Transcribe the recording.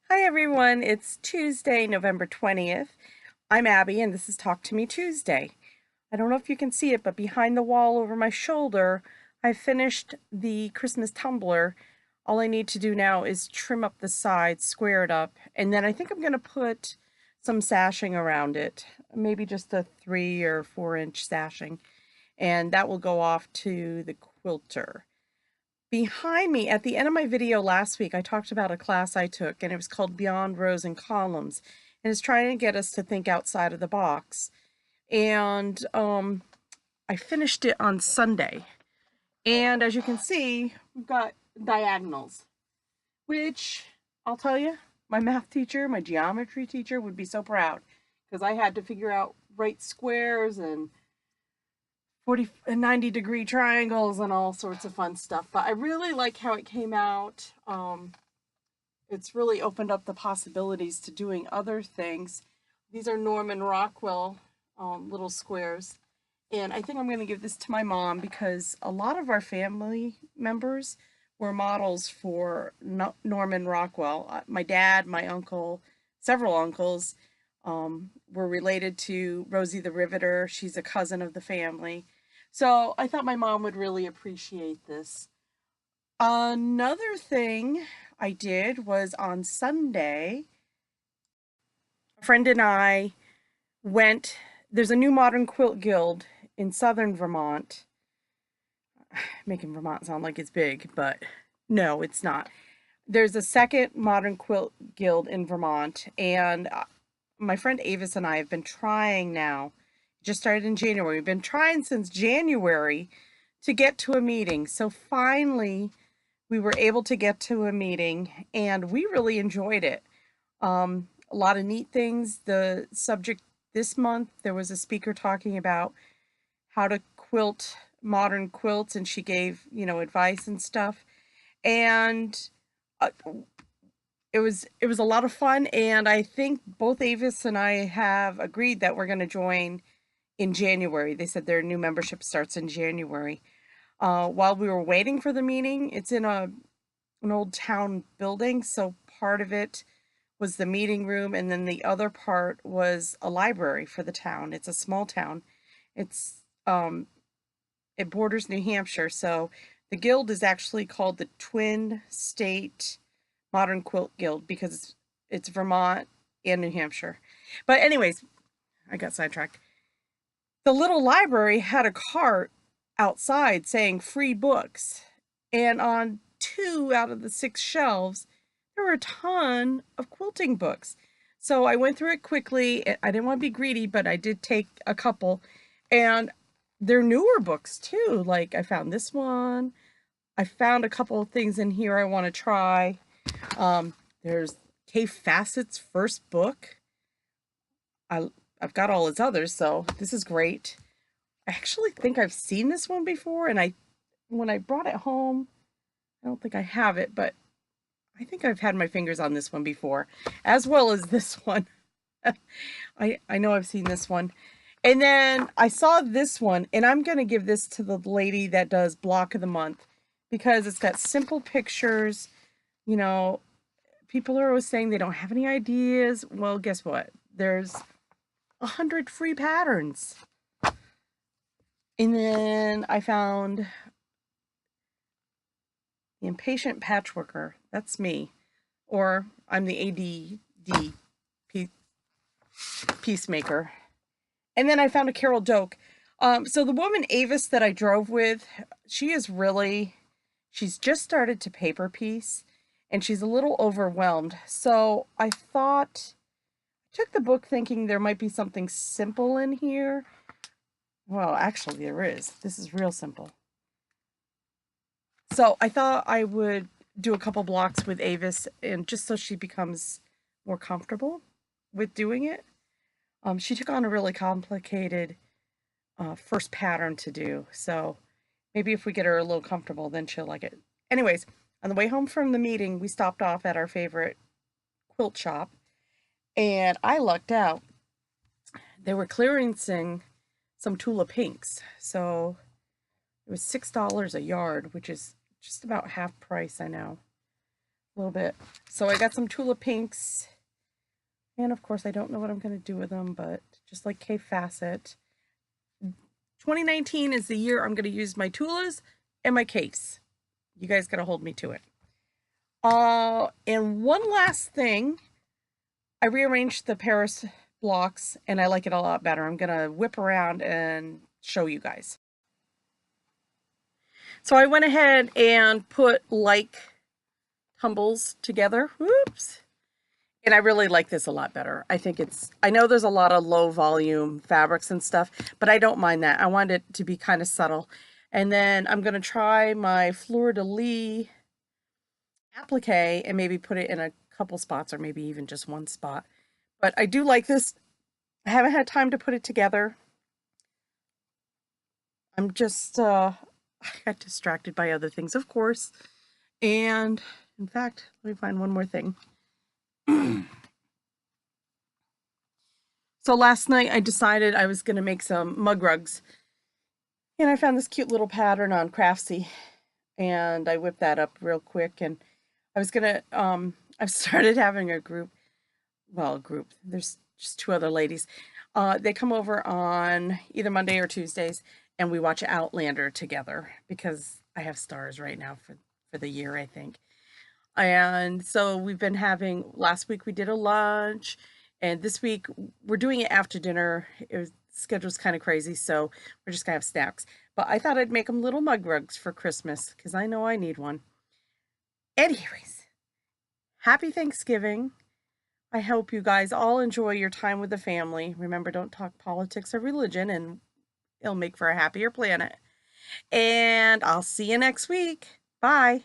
Hi everyone, it's Tuesday, November 20th. I'm Abby and this is Talk to Me Tuesday. I don't know if you can see it, but behind the wall over my shoulder, I finished the Christmas tumbler. All I need to do now is trim up the sides, square it up, and then I think I'm going to put some sashing around it, maybe just a 3 or 4 inch sashing, and that will go off to the quilter. Behind me, at the end of my video last week, I talked about a class I took, and it was called Beyond Rows and Columns, and it's trying to get us to think outside of the box. And I finished it on Sunday. And as you can see, we've got diagonals, which I'll tell you, my math teacher, my geometry teacher would be so proud because I had to figure out right squares and 40 and 90-degree triangles and all sorts of fun stuff. But I really like how it came out. It's really opened up the possibilities to doing other things. These are Norman Rockwell little squares. And I think I'm going to give this to my mom because a lot of our family members were models for Norman Rockwell. My dad, my uncle, several uncles were related to Rosie the Riveter. She's a cousin of the family. So I thought my mom would really appreciate this. Another thing I did was on Sunday, a friend and I went, there's a new modern quilt guild in southern Vermont. Making Vermont sound like it's big, but no, it's not. There's a second modern quilt guild in Vermont, and my friend Avis and I have been trying now, just started in January. We've been trying since January to get to a meeting. So finally, we were able to get to a meeting, and we really enjoyed it. A lot of neat things. The subject this month, there was a speaker talking about how to quilt modern quilts, and she gave, advice and stuff. And uh, it was a lot of fun, and I think both Avis and I have agreed that we're going to join in January. They said their new membership starts in January. While we were waiting for the meeting, it's in an old town building, so part of it was the meeting room, and then the other part was a library for the town. It's a small town. It's it borders New Hampshire, so the guild is actually called the Twin State Modern Quilt Guild because it's Vermont and New Hampshire. But anyways, I got sidetracked. The little library had a cart outside saying free books, and on 2 out of the 6 shelves, there were a ton of quilting books. So I went through it quickly. I didn't want to be greedy, but I did take a couple, and they're newer books too. Like I found this one. I found a couple of things in here I want to try. There's Kay Facet's first book. I've got all his others, so this is great. I actually think I've seen this one before, and when I brought it home, I don't think I have it, but I think I've had my fingers on this one before, as well as this one. I know I've seen this one. And then I saw this one, and I'm going to give this to the lady that does Block of the Month because it's got simple pictures. You know, people are always saying they don't have any ideas. Well, guess what? There's 100 free patterns. And then I found the Impatient Patchworker. That's me. Or I'm the ADD peacemaker. And then I found a Carol Doak. So the woman Avis that I drove with, she's just started to paper piece, and she's a little overwhelmed. So I took the book thinking there might be something simple in here. Well, actually there is. This is real simple. So I thought I would do a couple blocks with Avis, and just so she becomes more comfortable with doing it. She took on a really complicated first pattern to do, so maybe if we get her a little comfortable, then she'll like it. Anyways, on the way home from the meeting, we stopped off at our favorite quilt shop, and I lucked out. They were clearancing some Tula pinks, so it was $6 a yard, which is just about half price, I know. a little bit. So I got some tulip pinks. And of course, I don't know what I'm going to do with them, but just like K Facet, 2019 is the year I'm going to use my tulas and my case. You guys got to hold me to it. And one last thing, I rearranged the Paris blocks and I like it a lot better. I'm going to whip around and show you guys. So I went ahead and put like tumbles together. Whoops. And I really like this a lot better. I think I know there's a lot of low volume fabrics and stuff, but I don't mind that. I want it to be kind of subtle. And then I'm going to try my Fleur de Lis applique and maybe put it in a couple spots or maybe even just one spot. But I do like this. I haven't had time to put it together. I'm just, I got distracted by other things, of course. And in fact, let me find one more thing. So last night I decided I was going to make some mug rugs. And I found this cute little pattern on Craftsy. And I whipped that up real quick. And I was going to, I've started having a group. Well, a group. There's just two other ladies. They come over on either Monday or Tuesdays. And we watch Outlander together. Because I have stars right now for the year, I think. And so we've been having, last week we did a lunch, and this week we're doing it after dinner. Schedule's kind of crazy, so we're just gonna have snacks. But I thought I'd make them little mug rugs for Christmas, because I know I need one. Anyways, happy Thanksgiving. I hope you guys all enjoy your time with the family. Remember, don't talk politics or religion, and it'll make for a happier planet. And I'll see you next week. Bye.